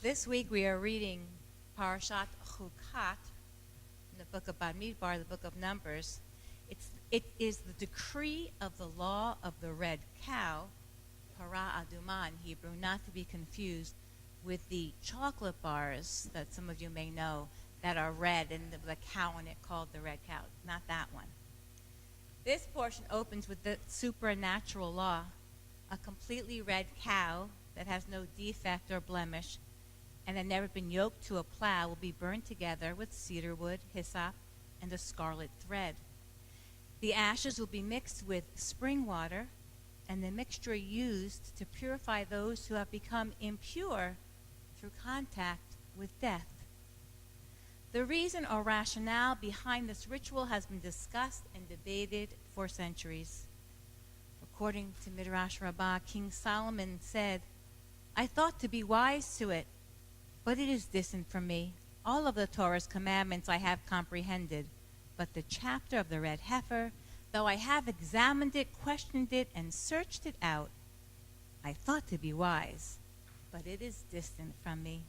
This week we are reading Parashat Chukat in the book of Bamidbar, the book of Numbers. It is the decree of the law of the red cow, Para Aduma in Hebrew, not to be confused with the chocolate bars that some of you may know that are red and the cow in it called the red cow. Not that one. This portion opens with the supernatural law, a completely red cow that has no defect or blemish and had never been yoked to a plow will be burned together with cedar wood, hyssop, and a scarlet thread. The ashes will be mixed with spring water, and the mixture used to purify those who have become impure through contact with death. The reason or rationale behind this ritual has been discussed and debated for centuries. According to Midrash Rabbah, King Solomon said, "I thought to be wise to it, but it is distant from me. All of the Torah's commandments I have comprehended, but the chapter of the red heifer, though I have examined it, questioned it, and searched it out, I thought to be wise, but it is distant from me."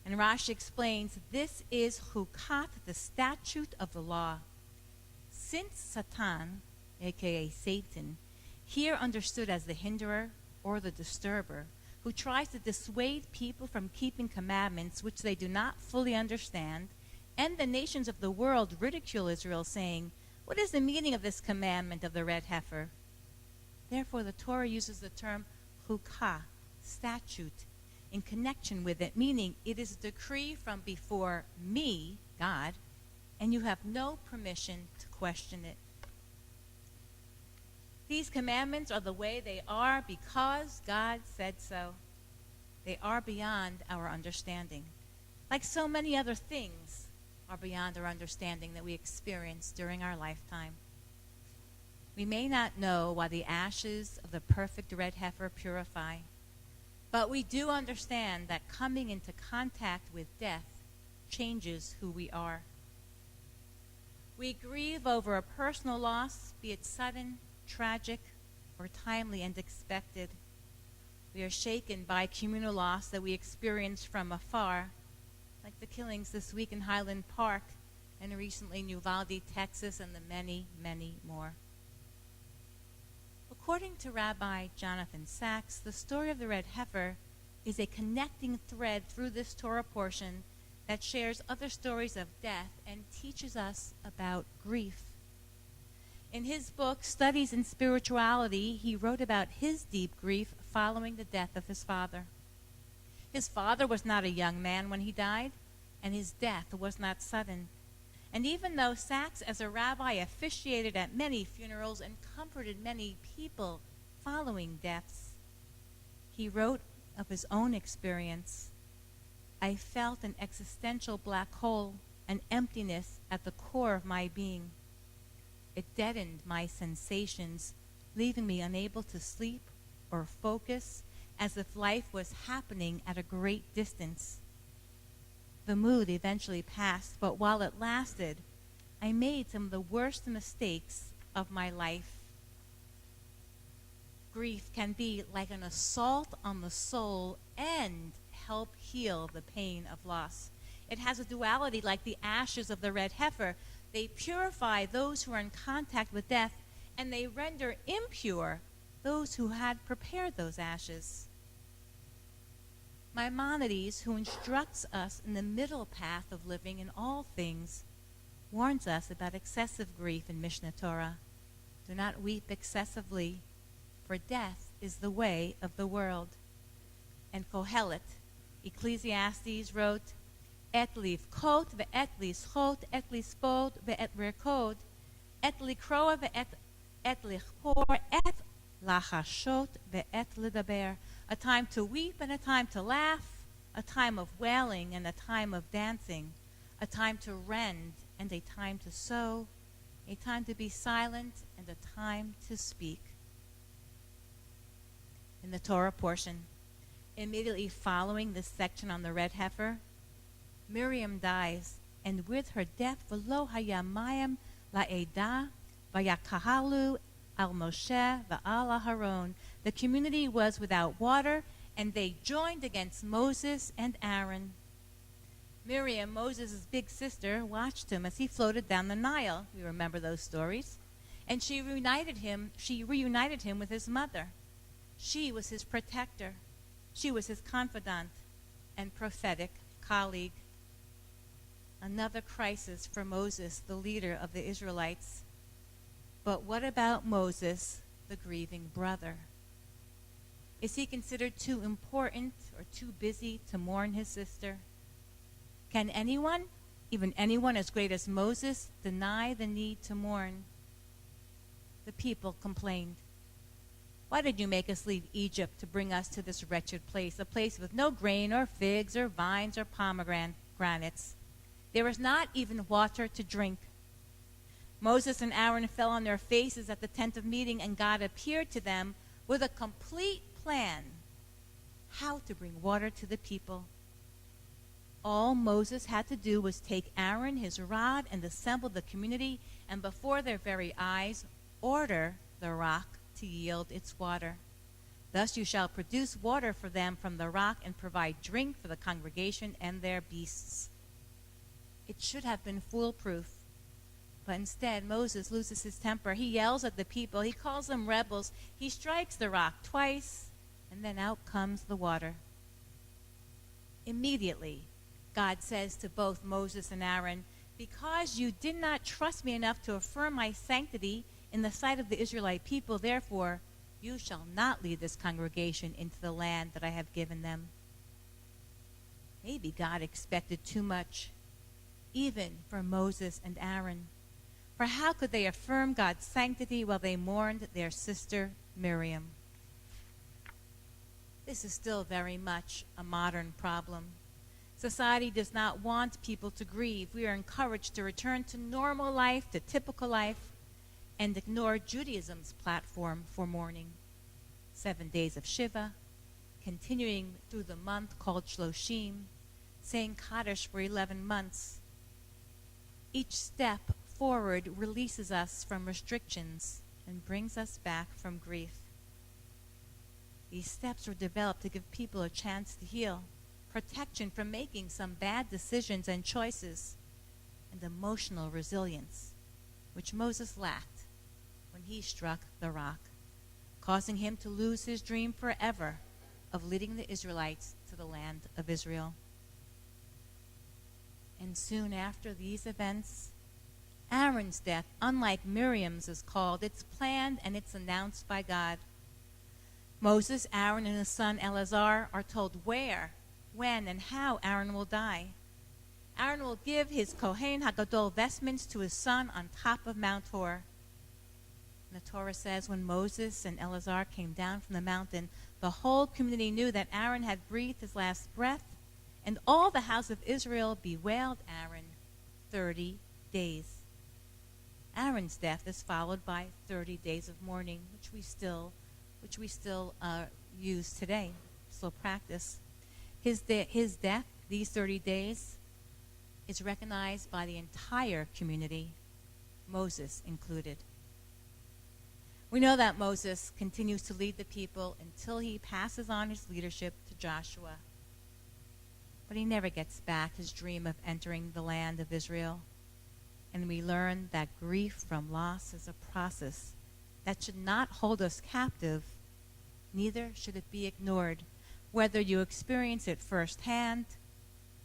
And Rashi explains, this is Chukat, the statute of the law. Since Satan, a.k.a. Satan, here understood as the hinderer or the disturber, who tries to dissuade people from keeping commandments which they do not fully understand, and the nations of the world ridicule Israel, saying, "What is the meaning of this commandment of the red heifer?" Therefore, the Torah uses the term chukah, statute, in connection with it, meaning it is a decree from before me, God, and you have no permission to question it. These commandments are the way they are because God said so. They are beyond our understanding, like so many other things are beyond our understanding that we experience during our lifetime. We may not know why the ashes of the perfect red heifer purify, but we do understand that coming into contact with death changes who we are. We grieve over a personal loss, be it sudden, tragic, or timely and expected. We are shaken by communal loss that we experience from afar, like the killings this week in Highland Park and recently in Uvalde, Texas, and the many, many more. According to Rabbi Jonathan Sachs, the story of the red heifer is a connecting thread through this Torah portion that shares other stories of death and teaches us about grief. In his book, Studies in Spirituality, he wrote about his deep grief following the death of his father. His father was not a young man when he died, and his death was not sudden. And even though Sachs, as a rabbi, officiated at many funerals and comforted many people following deaths, he wrote of his own experience, "I felt an existential black hole, an emptiness at the core of my being. It deadened my sensations, leaving me unable to sleep or focus, as if life was happening at a great distance. The mood eventually passed, but while it lasted, I made some of the worst mistakes of my life." Grief can be like an assault on the soul and help heal the pain of loss. It has a duality like the ashes of the red heifer. They purify those who are in contact with death, and they render impure those who had prepared those ashes. Maimonides, who instructs us in the middle path of living in all things, warns us about excessive grief in Mishnah Torah. Do not weep excessively, for death is the way of the world. And Kohelet, Ecclesiastes, wrote, "Et livkot ve'et lischot, et lispod ve'et rekod, et likroa ve'et lichpor, et lachashot ve'et lidaber." A time to weep and a time to laugh, a time of wailing and a time of dancing, a time to rend and a time to sow, a time to be silent and a time to speak. In the Torah portion, immediately following this section on the red heifer, Miriam dies, and with her death, v'lo haya mayim la'edah v'yakahalu al Moshe v'al Aharon. The community was without water, and they joined against Moses and Aaron. Miriam, Moses' big sister, watched him as he floated down the Nile. We remember those stories. And she reunited him with his mother. She was his protector. She was his confidant and prophetic colleague. Another crisis for Moses, the leader of the Israelites. But what about Moses, the grieving brother? Is he considered too important or too busy to mourn his sister? Can anyone, even anyone as great as Moses, deny the need to mourn? The people complained. Why did you make us leave Egypt to bring us to this wretched place, a place with no grain or figs or vines or pomegranates? There was not even water to drink. Moses and Aaron fell on their faces at the tent of meeting, and God appeared to them with a complete plan how to bring water to the people. All Moses had to do was take Aaron, his rod, and assemble the community, and before their very eyes, order the rock to yield its water. Thus you shall produce water for them from the rock and provide drink for the congregation and their beasts. It should have been foolproof. But instead, Moses loses his temper. He yells at the people. He calls them rebels. He strikes the rock twice, and then out comes the water. Immediately, God says to both Moses and Aaron, "Because you did not trust me enough to affirm my sanctity in the sight of the Israelite people, therefore, you shall not lead this congregation into the land that I have given them." Maybe God expected too much, even for Moses and Aaron. For how could they affirm God's sanctity while they mourned their sister Miriam? This is still very much a modern problem. Society does not want people to grieve. We are encouraged to return to normal life, to typical life, and ignore Judaism's platform for mourning. 7 days of Shiva, continuing through the month called Shloshim, saying Kaddish for 11 months. Each step forward releases us from restrictions and brings us back from grief. These steps were developed to give people a chance to heal, protection from making some bad decisions and choices, and emotional resilience, which Moses lacked when he struck the rock, causing him to lose his dream forever of leading the Israelites to the land of Israel. And soon after these events, Aaron's death, unlike Miriam's, is called. It's planned and it's announced by God. Moses, Aaron, and his son Eleazar are told where, when, and how Aaron will die. Aaron will give his Kohen HaGadol vestments to his son on top of Mount Hor. And the Torah says when Moses and Eleazar came down from the mountain, the whole community knew that Aaron had breathed his last breath, and all the house of Israel bewailed Aaron 30 days. Aaron's death is followed by 30 days of mourning, which we still use today, still practice. His death, these 30 days, is recognized by the entire community, Moses included. We know that Moses continues to lead the people until he passes on his leadership to Joshua. But he never gets back his dream of entering the land of Israel. And we learn that grief from loss is a process that should not hold us captive, neither should it be ignored, whether you experience it firsthand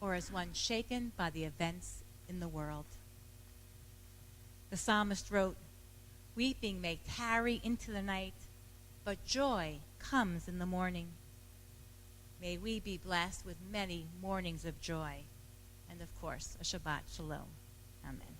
or as one shaken by the events in the world. The psalmist wrote, "Weeping may tarry into the night, but joy comes in the morning." May we be blessed with many mornings of joy, and of course, a Shabbat Shalom. Amen.